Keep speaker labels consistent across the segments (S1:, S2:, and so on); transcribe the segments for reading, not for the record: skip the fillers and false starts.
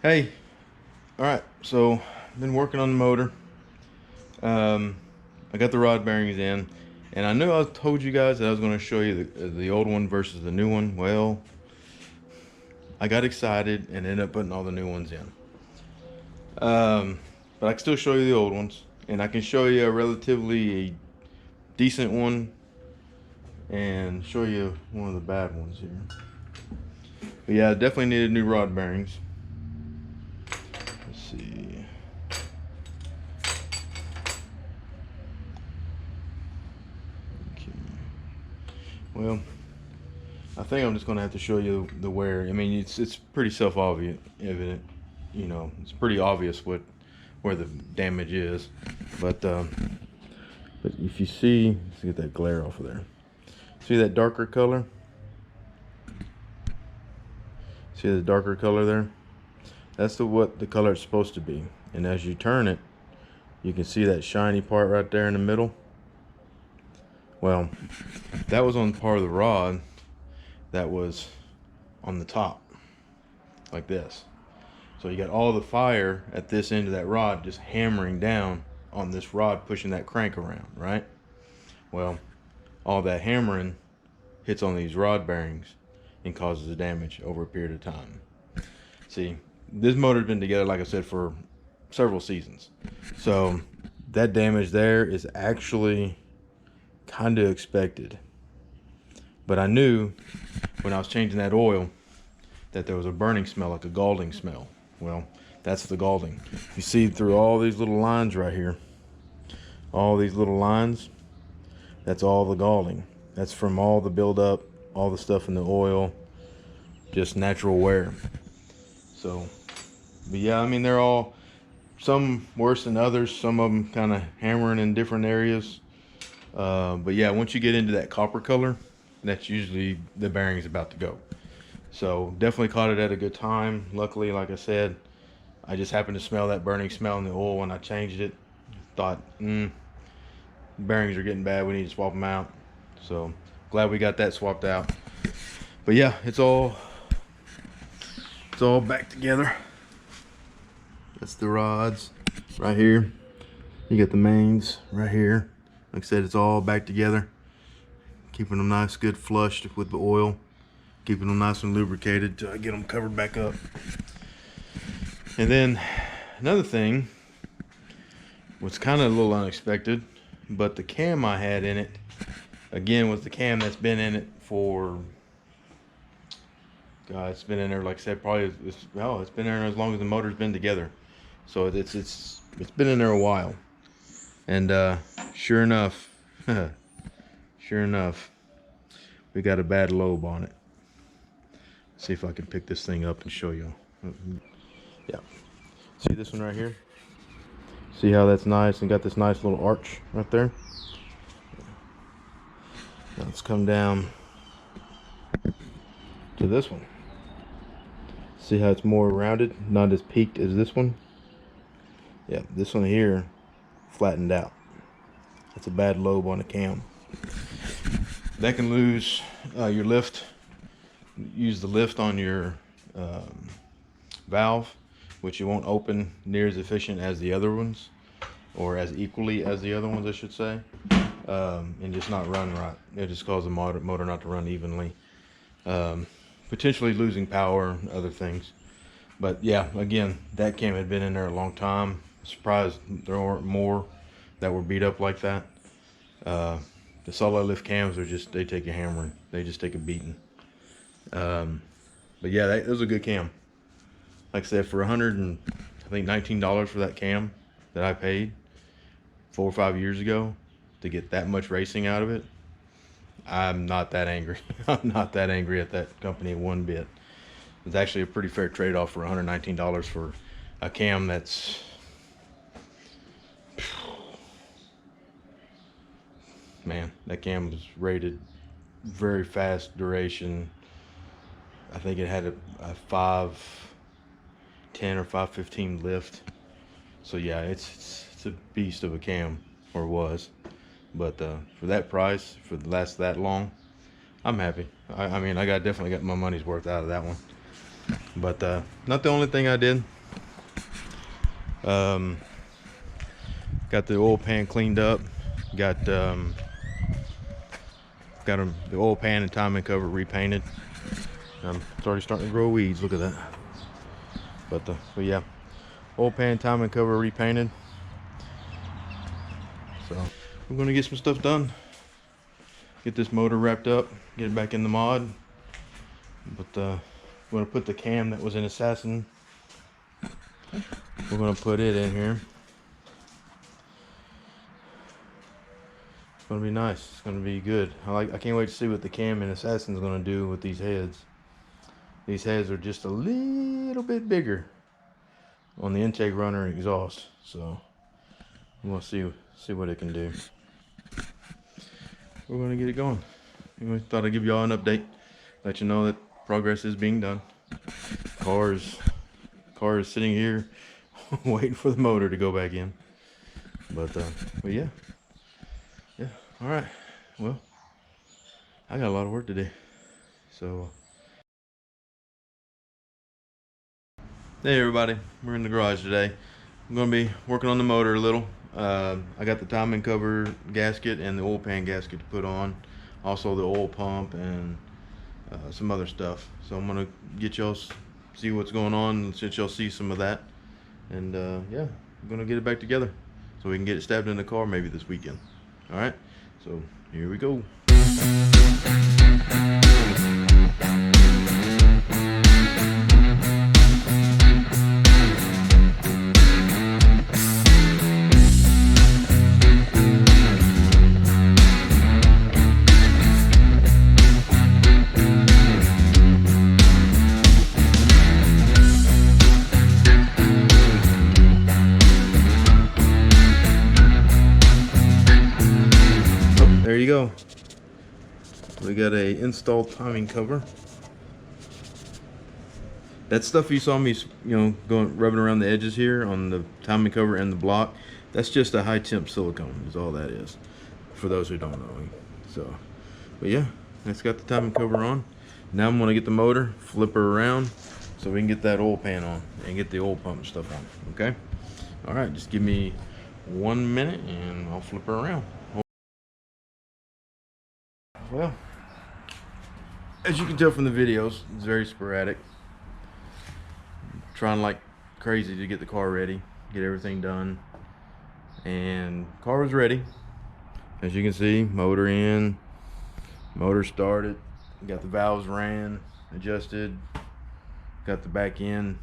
S1: Hey, all right. So, been working on the motor. Um, I got the rod bearings in, and I knew I told you guys that I was going to show you the old one versus the new one. Well, I got excited and ended up putting all the new ones in. But I can still show you the old ones, and I can show you a relatively decent one, and show you one of the bad ones here. But yeah, I definitely needed new rod bearings. Let's see. Okay. Well, I think I'm just gonna have to show you the wear. I mean, it's pretty self-evident. You know, it's pretty obvious where the damage is. But if you see, let's get that glare off of there. See that darker color? See the darker color there? That's what the color is supposed to be. And as you turn it, you can see that shiny part right there in the middle. Well, that was on part of the rod that was on the top, like this. So you got all the fire at this end of that rod just hammering down on this rod, pushing that crank around, right? Well, all that hammering hits on these rod bearings and causes the damage over a period of time. See, this motor's been together, like I said, for several seasons. So that damage there is actually kind of expected. But I knew when I was changing that oil that there was a burning smell, like a galding smell. Well, that's the galding. You see through all these little lines right here, all these little lines, that's all the galding. That's from all the buildup, all the stuff in the oil, just natural wear. So, but yeah, I mean, they're all, some worse than others, some of them kind of hammering in different areas. But yeah, once you get into that copper color, that's usually the bearing's about to go. So definitely caught it at a good time. Luckily, like I said, I just happened to smell that burning smell in the oil when I changed it. Thought, bearings are getting bad, we need to swap them out. So glad we got that swapped out. But yeah, it's all back together. That's the rods right here. You got the mains right here. Like I said, it's all back together, keeping them nice, good flushed with the oil, keeping them nice and lubricated till I get them covered back up. And then another thing was kind of a little unexpected, but the cam I had in it, again, was the cam that's been in it for, God, it's been in there, like I said, probably, it's been in there as long as the motor's been together. So it's been in there a while. And sure enough, we got a bad lobe on it. See if I can pick this thing up and show you. Yeah, see this one right here? See how that's nice and got this nice little arch right there? Now let's come down to this one. See how it's more rounded, not as peaked as this one? Yeah, this one here flattened out. That's a bad lobe on a cam. That can lose your lift. Use the lift on your valve, which you won't open near as efficient as the other ones, or as equally as the other ones, I should say, and just not run right. It just causes the motor not to run evenly, potentially losing power and other things. But yeah, again, that cam had been in there a long time. Surprised there weren't more that were beat up like that. The solid lift cams are just, they take a hammering. They just take a beating. But yeah, that was a good cam. Like I said, for $19 for that cam that I paid 4 or 5 years ago to get that much racing out of it, I'm not that angry. I'm not that angry at that company one bit. It's actually a pretty fair trade-off for $119 for a cam that's, man, that cam was rated very fast duration. I think it had a 510 or 515 lift. So yeah, it's a beast of a cam, or was. But for that price, for the last that long, I'm happy. I mean, definitely got my money's worth out of that one. But not the only thing I did. Got the oil pan cleaned up. Got the oil pan and timing cover repainted. It's already starting to grow weeds. Look at that. But yeah, oil pan, timing cover repainted. So we're gonna get some stuff done. Get this motor wrapped up. Get it back in the mod. But we're gonna put the cam that was in Assassin. We're gonna put it in here. It's gonna be nice. It's gonna be good. I can't wait to see what the cam in Assassin's gonna do with these heads. These heads are just a little bit bigger on the intake runner exhaust, so we'll see what it can do. We're gonna get it going. Anyway, thought I'd give y'all an update, let you know that progress is being done. Car is sitting here waiting for the motor to go back in. But yeah. All right. Well, I got a lot of work to do. So, hey everybody, we're in the garage today. I'm gonna be working on the motor a little. I got the timing cover gasket and the oil pan gasket to put on, also the oil pump and some other stuff. So I'm gonna get y'all see what's going on, since y'all see some of that, and yeah, I'm gonna get it back together so we can get it stabbed in the car maybe this weekend. All right, so here we go. There you go. We got a installed timing cover. That stuff you saw me, rubbing around the edges here on the timing cover and the block, that's just a high temp silicone is all that is, for those who don't know. So, but yeah, that's got the timing cover on. Now I'm gonna get the motor, flip her around so we can get that oil pan on and get the oil pump and stuff on, okay? All right, just give me 1 minute and I'll flip her around. Well, as you can tell from the videos, it's very sporadic. Trying like crazy to get the car ready, get everything done, and car was ready. As you can see, motor in, motor started, got the valves ran, adjusted, got the back end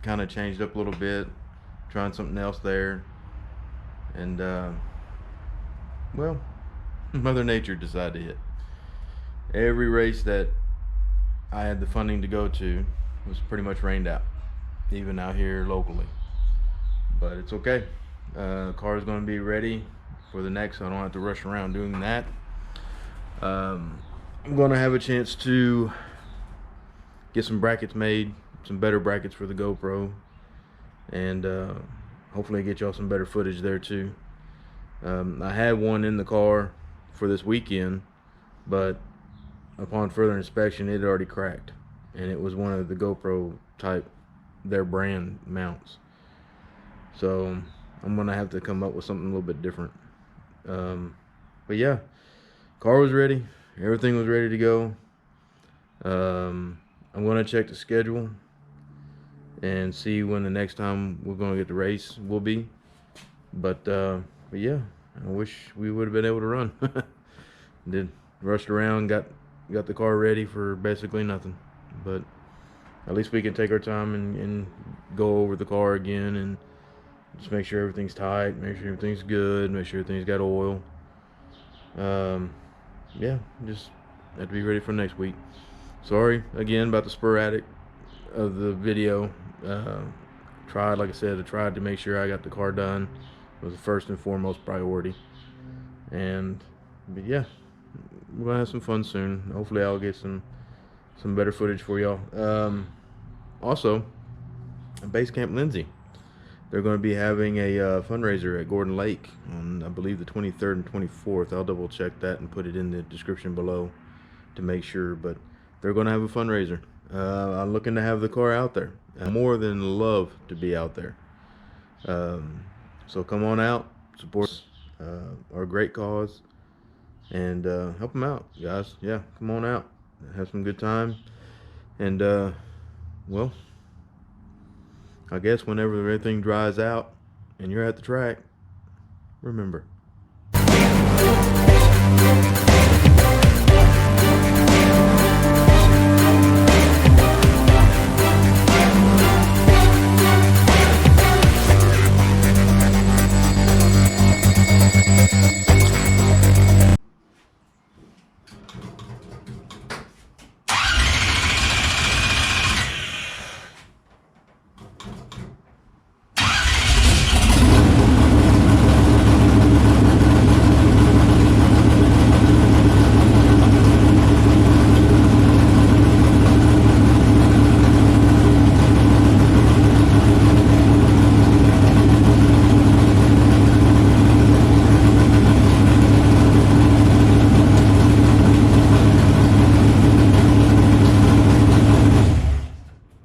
S1: kind of changed up a little bit, trying something else there, and well, Mother Nature decided to hit. Every race that I had the funding to go to was pretty much rained out, even out here locally. But it's okay. Car is going to be ready for the next, so I don't have to rush around doing that. I'm going to have a chance to get some brackets made, some better brackets for the GoPro, and hopefully get y'all some better footage there too. I had one in the car for this weekend, but upon further inspection, it had already cracked, and it was one of the GoPro type, their brand mounts. So I'm gonna have to come up with something a little bit different. But yeah, car was ready, everything was ready to go. I'm gonna check the schedule and see when the next time we're gonna get the race will be. But yeah, I wish we would have been able to run. Did rushed around, got the car ready for basically nothing. But at least we can take our time and go over the car again and just make sure everything's tight, make sure everything's good, make sure everything's got oil. Yeah, just have to be ready for next week. Sorry again about the sporadic of the video. Like I said, I tried to make sure I got the car done. It was the first and foremost priority. But yeah, we're gonna have some fun soon. Hopefully I'll get some better footage for y'all. Also, Base Camp Lindsay, they're going to be having a fundraiser at Gordon Lake on, I believe, the 23rd and 24th. I'll double check that and put it in the description below to make sure, but they're going to have a fundraiser. I'm looking to have the car out there. I more than love to be out there. So come on out, support our great cause, and help them out, guys. Yeah, come on out, have some good time, and well, I guess whenever everything dries out and you're at the track, remember.